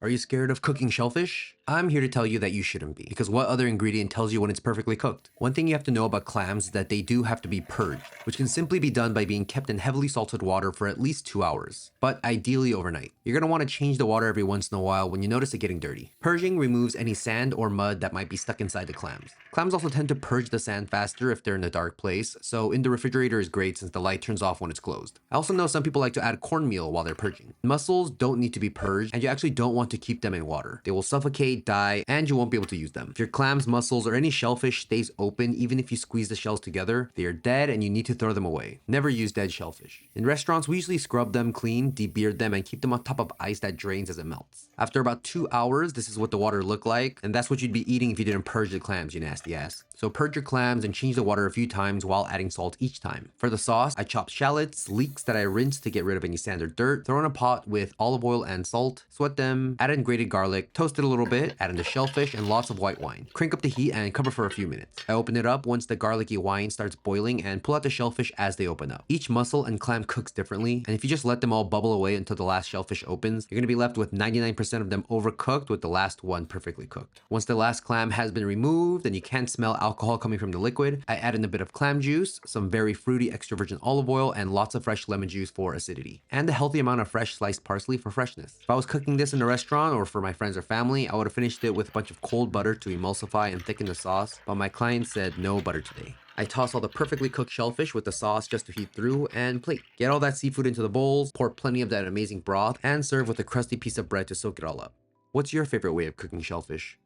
Are you scared of cooking shellfish? I'm here to tell you that you shouldn't be, because what other ingredient tells you when it's perfectly cooked? One thing you have to know about clams is that they do have to be purged, which can simply be done by being kept in heavily salted water for at least 2 hours, but ideally overnight. You're going to want to change the water every once in a while when you notice it getting dirty. Purging removes any sand or mud that might be stuck inside the clams. Clams also tend to purge the sand faster if they're in a dark place, so in the refrigerator is great since the light turns off when it's closed. I also know some people like to add cornmeal while they're purging. Mussels don't need to be purged, and you actually don't want to keep them in water. They will suffocate, die, and you won't be able to use them. If your clams, mussels, or any shellfish stays open even if you squeeze the shells together, they are dead and you need to throw them away. Never use dead shellfish. In restaurants, we usually scrub them clean, debeard them, and keep them on top of ice that drains as it melts. After about 2 hours, this is what the water looked like, and that's what you'd be eating if you didn't purge the clams, you nasty ass. So purge your clams and change the water a few times while adding salt each time. For the sauce, I chopped shallots, leeks that I rinsed to get rid of any sand or dirt, throw in a pot with olive oil and salt, sweat them, add in grated garlic, toast it a little bit, add in the shellfish and lots of white wine. Crank up the heat and cover for a few minutes. I open it up once the garlicky wine starts boiling and pull out the shellfish as they open up. Each mussel and clam cooks differently, and if you just let them all bubble away until the last shellfish opens, you're going to be left with 99% of them overcooked with the last one perfectly cooked. Once the last clam has been removed and you can't smell alcohol coming from the liquid, I add in a bit of clam juice, some very fruity extra virgin olive oil, and lots of fresh lemon juice for acidity, and a healthy amount of fresh sliced parsley for freshness. If I was cooking this in a restaurant or for my friends or family, I would have finished it with a bunch of cold butter to emulsify and thicken the sauce, but my client said no butter today. I toss all the perfectly cooked shellfish with the sauce just to heat through and plate. Get all that seafood into the bowls, pour plenty of that amazing broth, and serve with a crusty piece of bread to soak it all up. What's your favorite way of cooking shellfish?